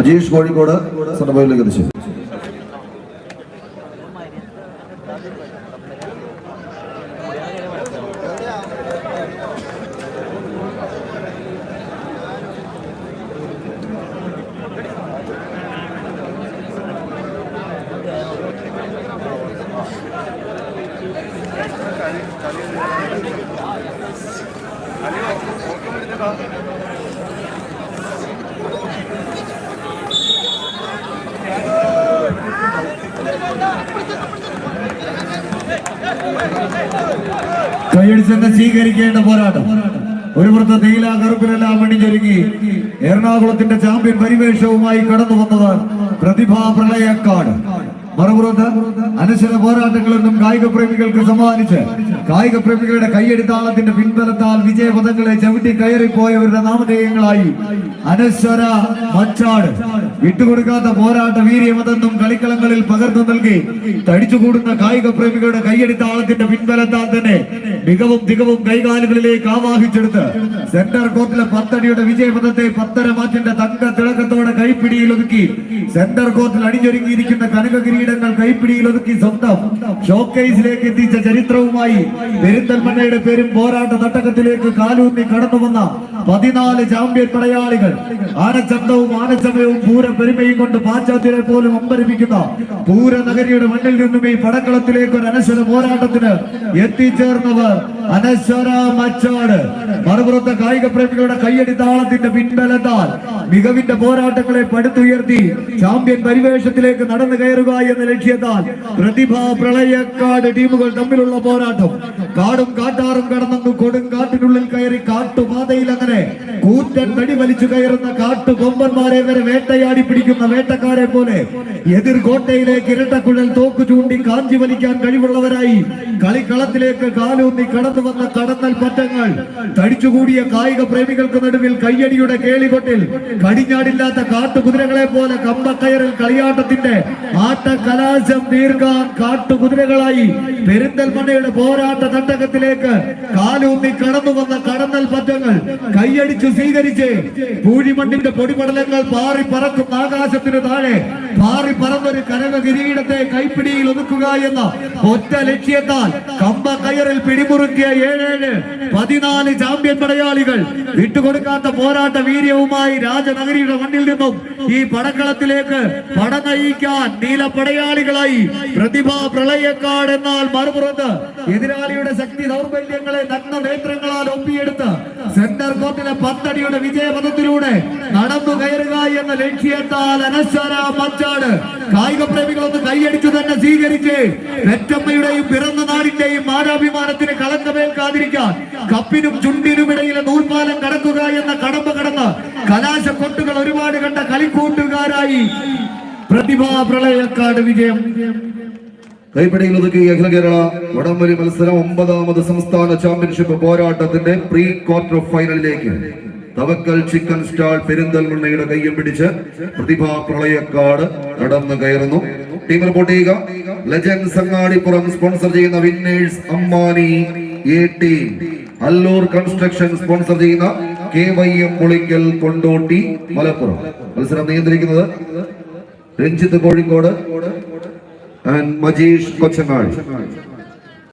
മജീഷ് കോഴിക്കോട് സെന്റർവയലിലേക്ക് എത്തിച്ചു. കൈയടിച്ചെന്ന് സ്വീകരിക്കേണ്ട പോരാട്ടം. ഒരു പുറത്ത് നീല കറുപ്പിലെല്ലാം അണിഞ്ഞൊരുങ്ങി എറണാകുളത്തിന്റെ ചാമ്പ്യൻ പരിവേഷവുമായി കടന്നു വന്നത് പ്രതിഭാ പ്രളയക്കാട്. മറുപുറത്ത് അനശ്വര പോരാട്ടങ്ങളെന്നും കായിക പ്രേമികൾക്ക് സമ്മാനിച്ച് കായിക പ്രേമികളുടെ കൈയടിത്താളത്തിന്റെ പിൻബലത്താൽ വിജയപഥങ്ങളെ ചവിട്ടി കയറിപ്പോയവരുടെ നാമധേയങ്ങളായി അനശ്വര മച്ചാട്. വിട്ടുകൊടുക്കാത്ത പോരാട്ട വീര്യമതെന്നും കളിക്കളങ്ങളിൽ പകർന്നു നൽകി തടിച്ചുകൂടുന്ന കായിക പ്രേമികളുടെ കൈയടിത്താളത്തിന്റെ പിൻബലത്താൽ തന്നെ മികവും തികവും കൈകാലുകളിലേക്ക് ആവാഹിച്ചെടുത്ത് സെന്റർ കോർട്ടിലെ 10 അടിയുടെ വിജയപഥത്തെ 10.5 മാറ്റിന്റെ തങ്ക തിളക്കത്തോടെ കൈപ്പിടിയിൽ ഒതുക്കി സെന്റർ കോർട്ടിൽ അണിഞ്ഞൊരുങ്ങിയിരിക്കുന്ന കനകകിരീടങ്ങൾ കൈപ്പിടിയിൽ ഒതുക്കി സ്വന്തം ഷോക്കേസിലേക്ക് എത്തിച്ച ചരിത്രവുമായി പെരിന്തൽമണ്ണയുടെ പേരും പോരാട്ട തട്ടകത്തിലേക്ക് കാലൂന്നി കടന്നു വന്ന 14 ചാമ്പ്യൻ പടയാളികൾ. ആനച്ചന്തവും ആനച്ചമയവും പൂര പെരുമയും കൊണ്ട് പാശ്ചാത്യരെ പോലും അമ്പരിപ്പിക്കുന്ന പൂര നഗരിയുടെ മണ്ണിൽ നിന്നും ഈ പടക്കളത്തിലേക്ക് ഒരു അനശ്വര പോരാട്ടത്തിന് എത്തിച്ചേർന്നവർ അനശ്വര മച്ചാട്. മറുപുറത്തെ കായിക പ്രേമികളുടെ കയ്യടി താളത്തിന്റെ പിൻബലത്താൽ മികവിന്റെ പോരാട്ടങ്ങളെ പടുത്തുയർത്തി ചാമ്പ്യൻ പരിവേഷത്തിലേക്ക് നടന്നു കയറുക എന്ന ലക്ഷ്യത്താൽ പ്രതിഭാ പ്രളയക്കാട് ടീമുകൾ തമ്മിലുള്ള പോരാട്ടം. കാടും കാട്ടാറും കടന്നു കൊടുങ്കാട്ടിനുള്ളിൽ കയറി കാട്ടുപാതയിൽ അങ്ങനെ കൂറ്റൻ തടി വലിച്ചു കയറുന്ന കാട്ടുകൊമ്പന്മാരെ വരെ വേട്ടയാടി പിടിക്കുന്ന വേട്ടക്കാരെ പോലെ എതിർ കോട്ടയിലേക്ക് ഇരട്ടക്കുഴൽ തോക്കു ചൂണ്ടി കാഞ്ചി വലിക്കാൻ കഴിവുള്ളവരായി കളിക്കളത്തിലേക്ക് കാലൂന്നി കടന്നു വന്ന കടന്നൽ പറ്റങ്ങൾ. തടിച്ചുകൂടിയ കായിക പ്രേമികൾക്ക് നടുവിൽ കയ്യടിയുടെ കേളികൊട്ടിൽ കടിഞ്ഞാടില്ലാത്ത കാട്ടുകുതിരകളെ പോലെ കമ്പക്കയറിൽ കളിയാട്ടത്തിന്റെ ആട്ടകലാശം തീർക്കാൻ കാട്ടുകുതിരകളായി പെരിന്തൽമണ്ണയുടെ പോരാട്ട തട്ടകത്തിലേക്ക് കാലൂന്നി കടന്നു വന്ന കടന്നൽ പറ്റങ്ങൾ കൈയടിച്ചു സ്വീകരിച്ച് പൂഴിമണ്ണിന്റെ പൊടിപടലങ്ങൾ പാറി പറക്കുന്ന ആകാശത്തിന് താഴെ പാറി പറന്നൊരു കനക കിരീടത്തെ കൈപ്പിടിയിൽ ഒതുക്കുക എന്ന ഒറ്റ ലക്ഷ്യത്താൽ കമ്പ കയറിൽ പിടിമുറുക്കിയ 14 ചാമ്പ്യൻ പടയാളികൾ വിട്ടുകൊടുക്കാത്ത പോരാട്ട വീര്യവുമായി രാജനഗരിയുടെ മണ്ണിൽ നിന്നും ഈ പടക്കളത്തിലേക്ക് പട നയിക്കാൻ നീല പടയാളികളായി പ്രതിഭാ പ്രളയക്കാട്. എന്നാൽ മറുപുറത്ത് എതിരാളിയുടെ ശക്തി ദൗർബല്യങ്ങളെ നഗ്ന നേത്രങ്ങളാൽ ഒപ്പിയെടുത്ത് സെന്റർ കോർട്ടിലെ 10 അടിയുടെ വിജയപഥത്തിലൂടെ നടന്നു കയറുക എന്ന ലക്ഷ്യത്താൽ അനശ്വര മച്ചാട്. കായിക പ്രേമികളൊന്ന് കൈയടിച്ചു തന്നെ സ്വീകരിച്ച് പെറ്റമ്മയുടെയും പിറന്ന നാടിന്റെയും മാനാഭിമാനത്തിന് കളങ്കമേൽക്കാതിരിക്കാൻ കപ്പിനും ചുണ്ടിനുമിടയിലെ നൂൽപാലം കടക്കുക എന്ന കടമ്പ കടന്ന് കലാശക്കൊട്ടുകൾ ഒരുപാട് കണ്ട കളിക്കൂട്ടുകാരായി പ്രതിഭാ പ്രളയക്കാട് വിജയം. കൈപ്പിടിയിൽ ഒതുക്കി അഖില കേരള വടംവലി മത്സരം 9ാമത് സംസ്ഥാന ചാമ്പ്യൻഷിപ്പ് പോരാട്ടത്തിന്റെ പ്രീ ക്വാർട്ടർ ഫൈനലിലേക്ക് തവക്കൽ ചിക്കൻ സ്റ്റാൾ പെരിന്തൽമണ്ണയുടെ കയ്യും പിടിച്ച് പ്രതിഭാ പ്രളയക്കാട് കടന്നു കയറുന്നു. ടീം റിപ്പോർട്ട് ചെയ്യുക. ലെജൻഡ്സ് അങ്ങാടിപ്പുറം സ്പോൺസർ ചെയ്യുന്ന winners അമ്മാനി A team, അല്ലൂർ construction sponsor ചെയ്യുന്ന KYM മുളിക്കൽ കൊണ്ടോട്ടി മലപ്പുറം. മത്സരം നിയന്ത്രിക്കുന്നത് രഞ്ജിത്ത് കോഴിക്കോട് ആൻഡ് മജീഷ് കൊച്ചങ്ങാടി.